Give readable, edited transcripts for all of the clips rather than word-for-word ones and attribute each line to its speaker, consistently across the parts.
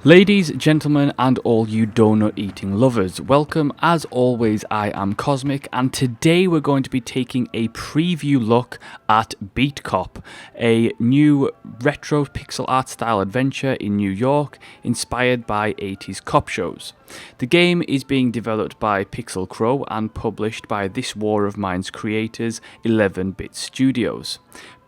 Speaker 1: Ladies, gentlemen, and all you donut eating lovers, welcome. As always, I am Cosmic, and today we're going to be taking a preview look at Beat Cop, a new retro pixel art style adventure in New York inspired by 80s cop shows. The game is being developed by Pixel Crow and published by This War of Mine's creators, 11-Bit Studios.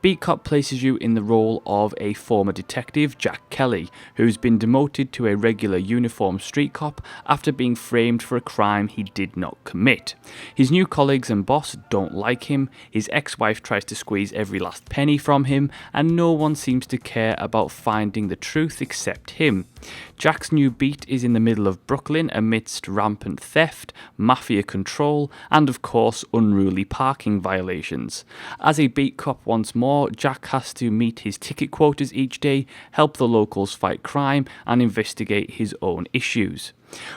Speaker 1: Beat Cop places you in the role of a former detective, Jack Kelly, who's been demoted to a regular uniformed street cop after being framed for a crime he did not commit. His new colleagues and boss don't like him, his ex-wife tries to squeeze every last penny from him, and no one seems to care about finding the truth except him. Jack's new beat is in the middle of Brooklyn amidst rampant theft, mafia control, and of course unruly parking violations. As a beat cop once more, Jack has to meet his ticket quotas each day, help the locals fight crime, and investigate his own issues.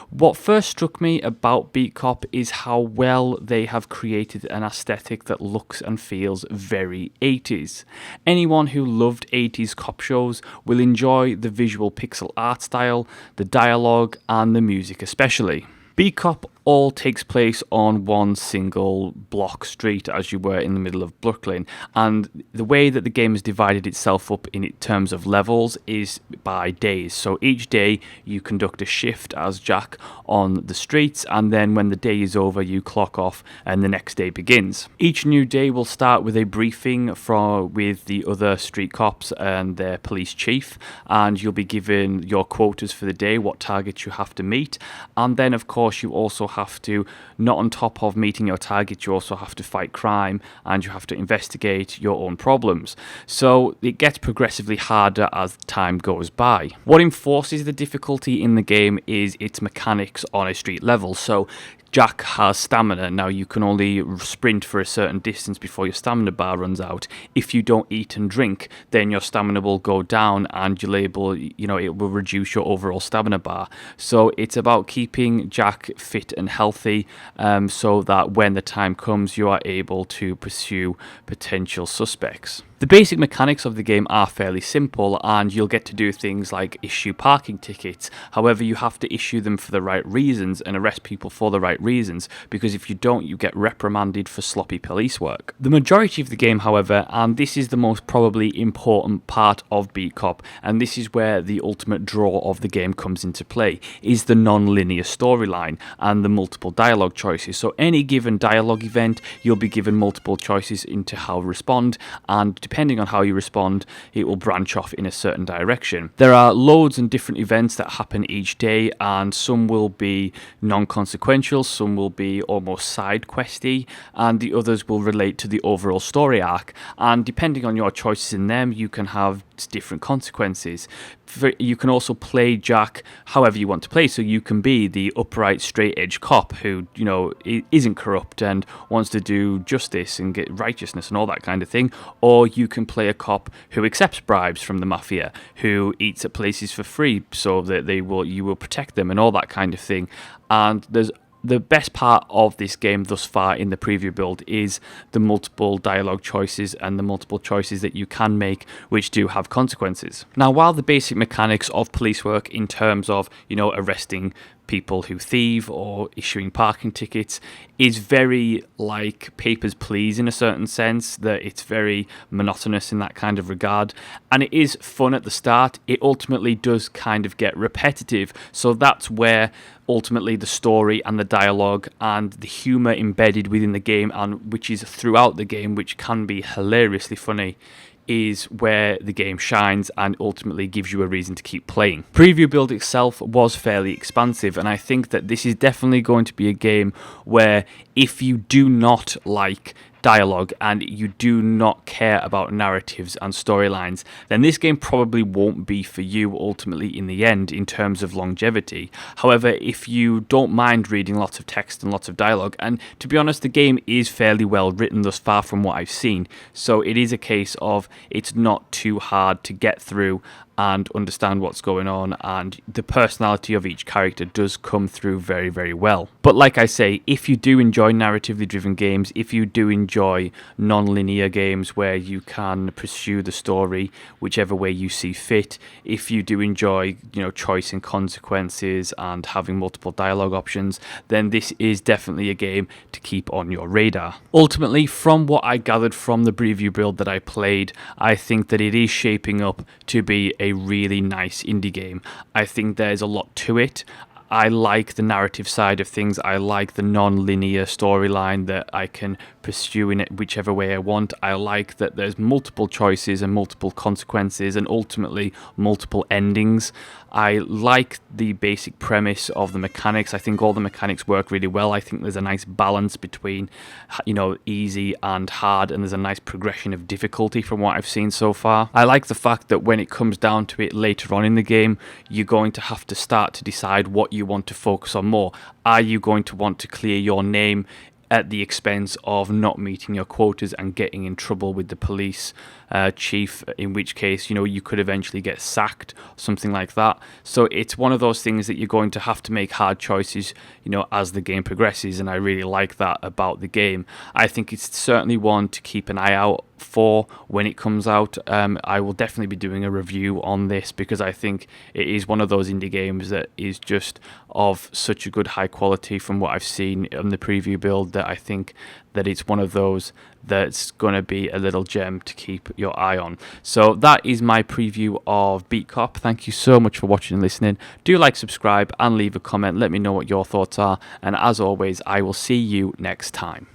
Speaker 1: What first struck me about Beat Cop is how well they have created an aesthetic that looks and feels very 80s. Anyone who loved 80s cop shows will enjoy the visual pixel art style, the dialogue, and the music especially. Beat Cop all takes place on one single block street as you were in the middle of Brooklyn, and the way that the game has divided itself up in terms of levels is by days. So each day you conduct a shift as Jack on the streets, and then when the day is over you clock off and the next day begins. Each new day will start with a briefing with the other street cops and their police chief, and you'll be given your quotas for the day, what targets you have to meet, and then of course you also have to, not on top of meeting your target, you also have to fight crime and you have to investigate your own problems. So it gets progressively harder as time goes by. What enforces the difficulty in the game is its mechanics on a street level. So Jack has stamina. Now you can only sprint for a certain distance before your stamina bar runs out. If you don't eat and drink, then your stamina will go down and it will reduce your overall stamina bar. So it's about keeping Jack fit and healthy so that when the time comes you are able to pursue potential suspects. The basic mechanics of the game are fairly simple, and you'll get to do things like issue parking tickets. However, you have to issue them for the right reasons and arrest people for the right reasons, because if you don't, you get reprimanded for sloppy police work. The majority of the game, however, and this is the most probably important part of Beat Cop, and this is where the ultimate draw of the game comes into play, is the non-linear storyline and the multiple dialogue choices. So any given dialogue event, you'll be given multiple choices into how to respond, and depending on how you respond, it will branch off in a certain direction. There are loads and different events that happen each day, and some will be non-consequential, some will be almost side questy, and the others will relate to the overall story arc. And depending on your choices in them, you can have different consequences. You can also play Jack however you want to play, so you can be the upright, straight-edge cop who, isn't corrupt and wants to do justice and get righteousness and all that kind of thing, or you can play a cop who accepts bribes from the mafia, who eats at places for free so that you will protect them and all that kind of thing. And the best part of this game thus far in the preview build is the multiple dialogue choices and the multiple choices that you can make which do have consequences. Now, while the basic mechanics of police work in terms of, arresting people who thieve or issuing parking tickets is very like Papers, Please in a certain sense, that it's very monotonous in that kind of regard, and it is fun at the start, it ultimately does kind of get repetitive. So that's where ultimately the story and the dialogue and the humour embedded within the game, and which is throughout the game, which can be hilariously funny, is where the game shines and ultimately gives you a reason to keep playing. Preview build itself was fairly expansive, and I think that this is definitely going to be a game where if you do not like dialogue and you do not care about narratives and storylines, then this game probably won't be for you ultimately in the end in terms of longevity. However, if you don't mind reading lots of text and lots of dialogue, and to be honest, the game is fairly well written thus far from what I've seen, so it is a case of it's not too hard to get through, and understand what's going on, and the personality of each character does come through very, very well. But like I say, if you do enjoy narratively driven games, if you do enjoy non-linear games where you can pursue the story whichever way you see fit, if you do enjoy, choice and consequences and having multiple dialogue options, then this is definitely a game to keep on your radar. Ultimately, from what I gathered from the preview build that I played, I think that it is shaping up to be a really nice indie game. I think there's a lot to it. I like the narrative side of things. I like the non-linear storyline that I can pursue in it whichever way I want. I like that there's multiple choices and multiple consequences and ultimately multiple endings. I like the basic premise of the mechanics. I think all the mechanics work really well. I think there's a nice balance between, easy and hard, and there's a nice progression of difficulty from what I've seen so far. I like the fact that when it comes down to it later on in the game, you're going to have to start to decide what you want to focus on more. Are you going to want to clear your name at the expense of not meeting your quotas and getting in trouble with the police chief, in which case, you could eventually get sacked, something like that. So it's one of those things that you're going to have to make hard choices, as the game progresses, and I really like that about the game. I think it's certainly one to keep an eye out for when it comes out. I will definitely be doing a review on this because I think it is one of those indie games that is just of such a good high quality from what I've seen on the preview build, that I think that it's one of those that's going to be a little gem to keep your eye on. So that is my preview of Beat Cop. Thank you so much for watching and listening. Do like, subscribe, and leave a comment. Let me know what your thoughts are. And as always, I will see you next time.